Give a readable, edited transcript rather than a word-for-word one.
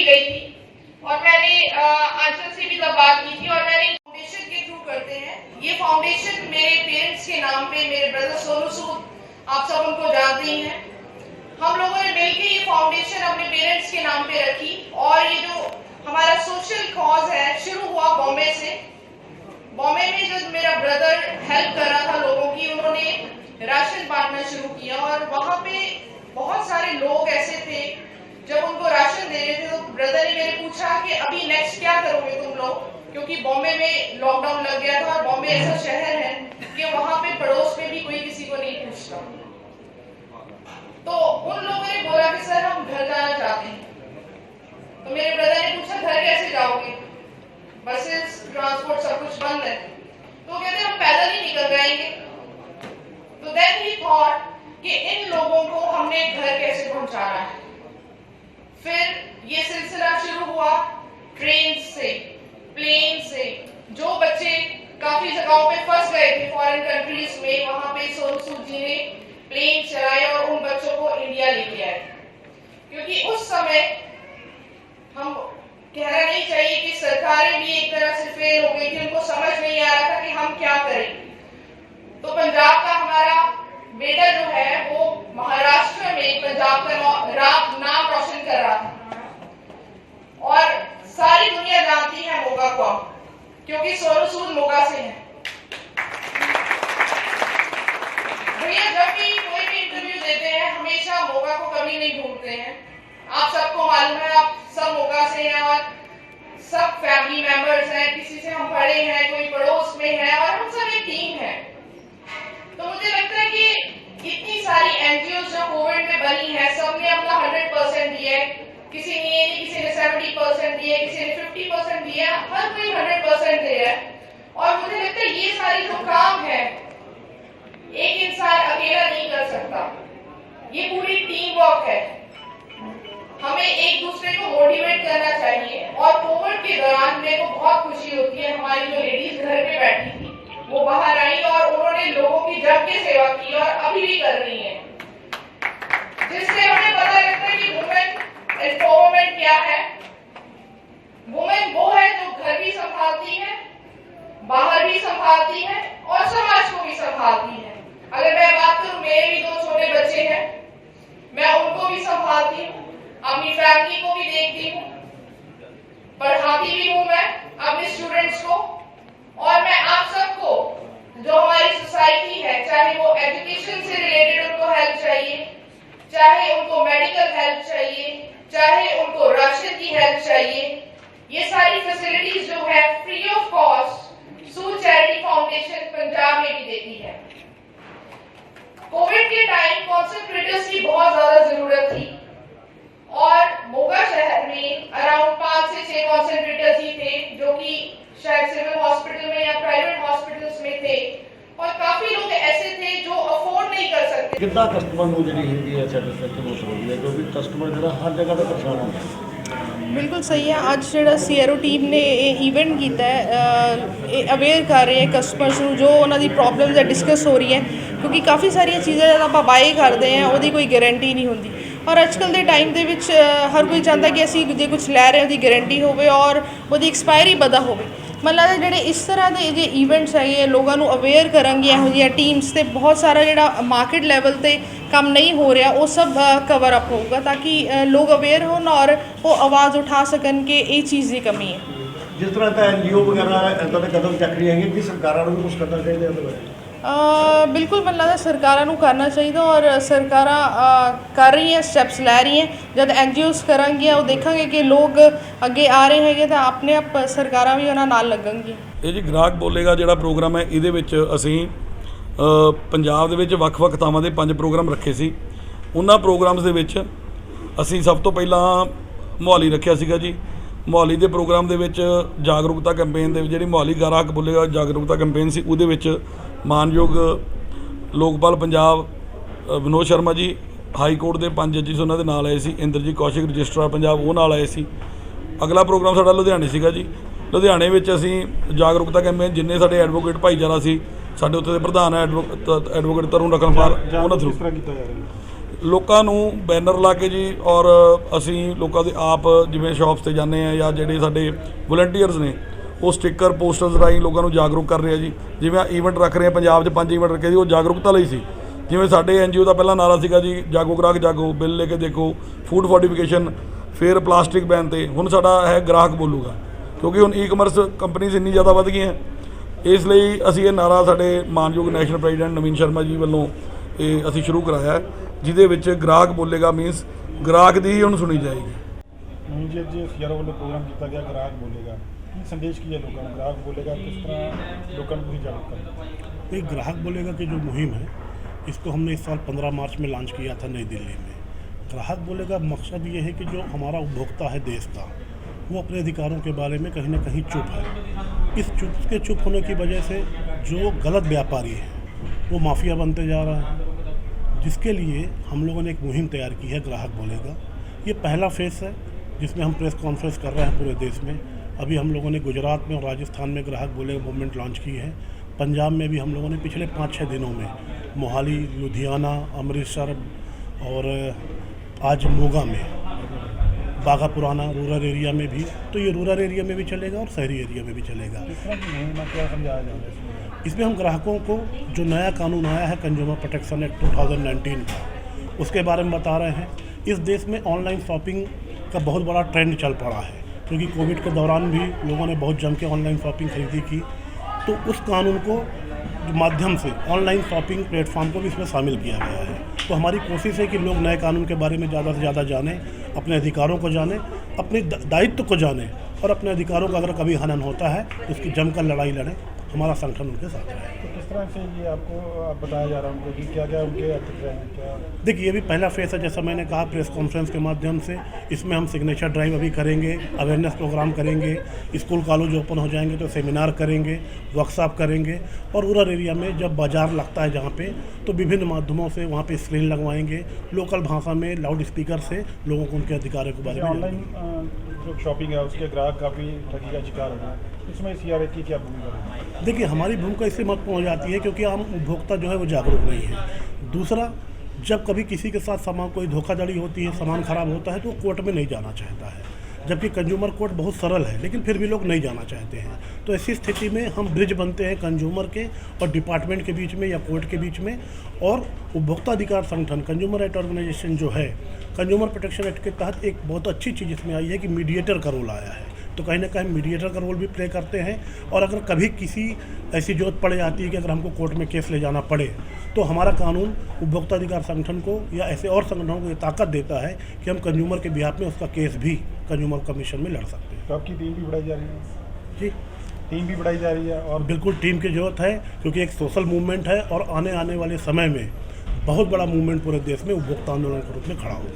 गई थी और मैंने आंचल से भी तब बात की थी और मैंने फाउंडेशन के थ्रू करते हैं। ये फाउंडेशन मेरे पेरेंट्स के नाम पे, मेरे ब्रदर सोनू सूद, आप सब उनको जानते ही हैं, हम लोगों ने मिलकर ये फाउंडेशन अपने पेरेंट्स के नाम पे रखी। और ये जो हमारा सोशल कॉज है शुरू हुआ बॉम्बे से। बॉम्बे में जब मेरा ब्रदर हेल्प कर रहा था लोगों की, उन्होंने राशन बांटना शुरू किया और वहां पे बहुत सारे लोग ऐसे थे, जब उनको राशन दे रहे थे तो ब्रदर ने मेरे पूछा कि अभी नेक्स्ट क्या करोगे तुम लोग, क्योंकि बॉम्बे में लॉकडाउन लग गया था और बॉम्बे ऐसा शहर है कि वहां पे पड़ोस में भी कोई किसी को नहीं पूछता। तो उन लोगों ने बोला कि सर हम घर जाना चाहते हैं। तो मेरे ब्रदर ने पूछा घर कैसे जाओगे, बसेस ट्रांसपोर्ट सब कुछ बंद है। तो कहते हम पैदल ही निकल जाएंगे। तो देन ही थॉट कि इन लोगों को हमने घर कैसे पहुंचाना है। फिर ये सिलसिला शुरू हुआ ट्रेन से, प्लेन से। जो बच्चे काफी जगहों पे फंस गए थे फॉरेन कंट्रीज में, वहां पे सोनू सूद जी ने प्लेन चलाए और उन बच्चों को इंडिया लेके आए। क्योंकि उस समय हम कहना नहीं चाहिए कि सरकारें भी एक तरह से फेल हो गई थी, उनको समझ नहीं आ रहा था कि हम क्या करें। तो पंजाब का हमारा बेटा जो है वो महाराष्ट्र में पंजाब का नाम रोशन कर रहा था और सारी दुनिया जानती है मोगा को, क्योंकि सोनू सूद मोगा से है। भैया जब भी कोई भी इंटरव्यू देते हैं हमेशा मोगा को कभी नहीं ढूंढते हैं। आप सबको मालूम है, आप सब मोगा से हैं और सब फैमिली मेंबर्स हैं, किसी से हम पढ़े हैं, कोई पड़ोस में है और हम सब एक टीम है। तो मुझे लगता है कि इतनी सारी एनजीओ जो कोविड में बनी है, सबने अपना 100% दिया है। किसी ने ये नहीं, किसी ने 70% दिया, किसी ने 50% दिया, हर कोई 100% दे रहा है। और मुझे लगता है ये सारी जो काम है एक इंसान अकेला नहीं कर सकता, ये पूरी टीम वर्क है। हमें एक दूसरे को मोटिवेट करना चाहिए। और कोविड के दौरान मेरे को बहुत खुशी होती है, हमारी जो लेडीज घर पे बैठी थी वो बाहर आई और उन्होंने लोगों की जम के सेवा की और अभी भी कर रही है, जिससे हमें पता लगता है कि वुमेन एम्पावरमेंट क्या है। वुमेन वो है जो घर भी संभालती है, बाहर भी संभालती है और समाज को भी संभालती है। अगर मैं बात करूं, मेरे भी 2 छोटे बच्चे हैं, मैं उनको भी संभालती हूँ, अपनी फैमिली को भी देखती हूँ, पढ़ाती भी हूँ मैं अपने स्टूडेंट्स को। और मैं आप सबको, जो हमारी सोसाइटी है, चाहे वो एजुकेशन से रिलेटेड उनको हेल्प चाहिए, चाहे उनको मेडिकल हेल्प चाहिए, चाहे उनको राशन की हेल्प चाहिए, ये सारी फैसिलिटीज जो है free of cost Sood charity foundation Punjab में भी देती है। कोविड के टाइम कॉन्सेंट्रेटर्स की बहुत ज्यादा जरूरत थी और मोगा शहर में अराउंड 5 से 6 कॉन्सेंट्रेटर्स ही थे, जो कि शायद सिविल हॉस्पिटल में या प्राइवेट हॉस्पिटल्स में थे। और काफी लोग ऐसे थे जो अफोर्ड नहीं कर सकते। कितना कस्टमर ਨੂੰ ਜਿਹੜੀ ਹੈਗੀ ਹੈ ਸੈਟੀਸਫੈਕਸ਼ਨ ਹੋ ਸਕਦੀ ਹੈ, ਕਿਉਂਕਿ ਕਸਟਮਰ ਜਿਹੜਾ ਹਰ ਜਗ੍ਹਾ ਤੇ ਪਰੇਸ਼ਾਨ ਹੁੰਦਾ ਹੈ। बिल्कुल सही है। अज जो CRO टीम ने इवेंट किया है, अवेयर कर रहे हैं कस्टमर्स को, जो उन्होंने प्रॉब्लम्स है डिस्कस हो रही है, क्योंकि काफ़ी सारिया चीज़ा जब आप बाय करते हैं वो कोई गारंटी नहीं होती। और अजकल के टाइम के हर कोई चाहता कि असी जो कुछ लै रहे हैं गारंटी हो और वो एक्सपायरी पता हो। मतलब जोड़े इस तरह के जो इवेंट्स है लोगों को अवेयर करेंगे, यहो जी टीम्स से बहुत सारा जो मार्केट लैवल पर काम नहीं हो रहा वो सब कवर अप होगा, ताकि लोग अवेयर हो और वो आवाज़ उठा सकन कि ये चीज़ की कमी है। जिस तरह का NGO वगैरह इदा के कदम चक रही है कि सरकारों को कुछ करना चाहिए। बिल्कुल मैं लगता सरकारों को करना चाहिए और सरकार कर रही हैं, स्टैप्स लै रही हैं। जब NGOs करेंगे वो देखेंगे कि लोग अगे आ रहे हैं तो अपने आप सरकार भी उन्होंने नाल लगेंगी। ये जी ग्राहक बोलेगा जोड़ा प्रोग्राम है, ये असी पंजाब दे विच वख-वख थावां दे 5 प्रोग्राम रखे सी। उन्हां प्रोग्राम्स दे विच असी सब तो पहला मोहाली रखिया सीगा जी। मोहाली के प्रोग्राम दे विच जागरूकता कैंपेन दे जिहड़ी मोहाली ग्राहक बोलेगा जागरूकता कैंपेन सी, उहदे विच मानयोग लोकपाल पंजाब विनोद शर्मा जी हाई कोर्ट के 5 जजिस उन्होंने नाल आए सी, इंद्रजीत कौशिक रजिस्ट्रार पंजाब वो नाल आए सी। अगला प्रोग्राम साडा लुधियाने सीगा जी। लुधियाने विच असी जागरूकता कैंपेन जिन्ने साडे एडवोकेट भाईचारा सी, साडे उत्थे दे प्रधान एडवोकेट तरुण रखनपाल उन्हां थ्रू ਲੋਕਾਂ ਨੂੰ ਬੈਨਰ ਲਾ ਕੇ ਜੀ ਔਰ ਅਸੀਂ ਲੋਕਾਂ ਦੇ ਆਪ ਜਿਵੇਂ ਸ਼ਾਪਸ ਤੇ ਜਾਂਦੇ ਆ ਜਾਂ ਜਿਹੜੇ ਸਾਡੇ ਵਲੰਟੀਅਰਸ ਨੇ ਉਹ ਸਟicker ਪੋਸਟਰਸ ਰਾਹੀਂ ਲੋਕਾਂ ਨੂੰ ਜਾਗਰੂਕ ਕਰ ਰਹੇ ਆ ਜੀ। ਜਿਵੇਂ ਈਵੈਂਟ ਰੱਖ ਰਹੇ ਆ, ਪੰਜਾਬ 'ਚ 5 ਈਵੈਂਟ ਰੱਖੇ ਸੀ, ਉਹ ਜਾਗਰੂਕਤਾ ਲਈ ਸੀ। ਜਿਵੇਂ ਸਾਡੇ NGO ਦਾ ਪਹਿਲਾਂ ਨਾਰਾ ਸੀਗਾ ਜੀ ਜਾਗੋ ਗ੍ਰਾਹਕ ਜਾਗੋ, ਬਿੱਲ ਲੈ ਕੇ ਦੇਖੋ, ਫੂਡ ਫੋਰਟੀਫਿਕੇਸ਼ਨ, ਫਿਰ ਪਲਾਸਟਿਕ ਬੈਨ ਤੇ ਹੁਣ ਸਾਡਾ ਹੈ ਗ੍ਰਾਹਕ ਬੋਲੂਗਾ, ਕਿਉਂਕਿ ਹੁਣ ਈ-ਕਮਰਸ ਕੰਪਨੀਜ਼ ਇੰਨੀ ਜ਼ਿਆਦਾ ਵੱਧ ਗਈਆਂ। ਇਸ ਲਈ ਅਸੀਂ ਇਹ ਨਾਰਾ ਸਾਡੇ ਮਾਨਯੋਗ ਨੈਸ਼ਨਲ ਪ੍ਰੈਜ਼ੀਡੈਂਟ ਨਵੀਨ ਸ਼ਰਮਾ ਜੀ ਵੱਲੋਂ ਇਹ ਅਸੀਂ ਸ਼ੁਰੂ ਕਰਾਇਆ, ਜਿਹਦੇ ਵਿੱਚ ਗ੍ਰਾਹਕ ਬੋਲੇਗਾ ਮੀਨਸ ਗ੍ਰਾਹਕ ਦੀ ਹੀ ਹੁਣ ਸੁਣੀ ਜਾਏਗੀ। ਨਵੀਨ ਜੀ ਅੱਜ ਸੀਆਰਓ ਵੱਲੋਂ ਪ੍ਰੋਗਰਾਮ ਕੀਤਾ ਗਿਆ ਗ੍ਰਾਹਕ ਬੋਲੇਗਾ, ਕੀ संदेश की है लोगों को, ग्राहक बोलेगा किस तरह लोगों को जागरूक करना? ये ग्राहक बोलेगा की जो मुहिम है इसको हमने इस साल 15 मार्च में लॉन्च किया था नई दिल्ली में। ग्राहक बोलेगा मकसद ये है कि जो हमारा उपभोक्ता है देश का, वो अपने अधिकारों के बारे में कहीं ना कहीं चुप है। इस चुप होने की वजह से जो गलत व्यापारी है वो माफिया बनते जा रहा है, जिसके लिए हम लोगों ने एक मुहिम तैयार की है ग्राहक बोलेगा। ये पहला फेस है जिसमें हम प्रेस कॉन्फ्रेंस कर रहे हैं पूरे देश में। अभी हम लोगों ने गुजरात में और राजस्थान में ग्राहक बोलेगा मूवमेंट लॉन्च की है। पंजाब में भी हम लोगों ने पिछले 5-6 दिनों में मोहाली, लुधियाना, अमृतसर और आज मोगा में, बाघा पुराना रूरल एरिया में भी, तो ये रूरल एरिया में भी चलेगा और शहरी एरिया में भी चलेगा। किस तरह की मुहिम में क्या समझाया जा रहा है इसमें हम ग्राहकों को जो नया कानून आया है कंज्यूमर प्रोटेक्शन एक्ट 2019 का, उसके बारे में बता रहे हैं। इस देश में ऑनलाइन शॉपिंग का बहुत बड़ा ट्रेंड चल पड़ा है, क्योंकि कोविड के दौरान भी लोगों ने बहुत जम के ऑनलाइन शॉपिंग खरीदी की, तो उस कानून को माध्यम से ऑनलाइन शॉपिंग प्लेटफॉर्म को भी इसमें शामिल किया गया है। तो हमारी कोशिश है कि लोग नए कानून के बारे में ज़्यादा से ज़्यादा जानें, अपने अधिकारों को जानें, अपने दायित्व को जानें, और अपने अधिकारों का अगर कभी हनन होता है तो उसकी जमकर लड़ाई लड़ें। हमारा संगठन उनके साथ है। तो किस तरह से ये आपको बताया जा रहा है उनको कि क्या क्या उनके अतिक्रमण हैं, क्या? देखिए, ये भी पहला फेस है, जैसा मैंने कहा प्रेस कॉन्फ्रेंस के माध्यम से। इसमें हम सिग्नेचर ड्राइव अभी करेंगे, अवेयरनेस प्रोग्राम करेंगे, स्कूल कॉलेज ओपन हो जाएंगे तो सेमिनार करेंगे, वर्कशॉप करेंगे, और रूरल एरिया में जब बाजार लगता है जहाँ पे, तो विभिन्न माध्यमों से वहाँ पे स्क्रीन लगवाएंगे, लोकल भाषा में लाउड स्पीकर से लोगों को उनके अधिकारों के बारे में। ऑनलाइन जो शॉपिंग है उसके ग्राहक काफ़ी ठगी का शिकार हो रहा है, इसमें सीआरओ की क्या भूमिका है? देखिए, हमारी भूमिका इससे महत्वपूर्ण हो जाती है क्योंकि आम उपभोक्ता जो है वो जागरूक नहीं है। दूसरा, जब कभी किसी के साथ सामान कोई धोखाधड़ी होती है, सामान खराब होता है, तो वो कोर्ट में नहीं जाना चाहता है, जबकि कंज्यूमर कोर्ट बहुत सरल है, लेकिन फिर भी लोग नहीं जाना चाहते हैं। तो ऐसी स्थिति में हम ब्रिज बनते हैं कंज्यूमर के और डिपार्टमेंट के बीच में या कोर्ट के बीच में, और उपभोक्ता अधिकार संगठन कंज्यूमर राइट ऑर्गेनाइजेशन जो है, कंज्यूमर प्रोटेक्शन एक्ट के तहत एक बहुत अच्छी चीज़ इसमें आई है कि मीडिएटर का रोल आया है। तो कहीं ना कहीं मीडिएटर का रोल भी प्ले करते हैं, और अगर कभी किसी ऐसी जरूरत पड़ जाती है कि अगर हमको कोर्ट में केस ले जाना पड़े, तो हमारा कानून उपभोक्ता अधिकार संगठन को या ऐसे और संगठनों को ये ताकत देता है कि हम कंज्यूमर के बिहाफ में उसका केस भी कंज्यूमर कमीशन में लड़ सकते हैं। तो आपकी टीम भी बढ़ाई जा रही है? जी, टीम भी बढ़ाई जा रही है, और बिल्कुल टीम की ज़रूरत है, क्योंकि एक सोशल मूवमेंट है और आने वाले समय में बहुत बड़ा मूवमेंट पूरे देश में उपभोक्ता आंदोलन के रूप में खड़ा होगा।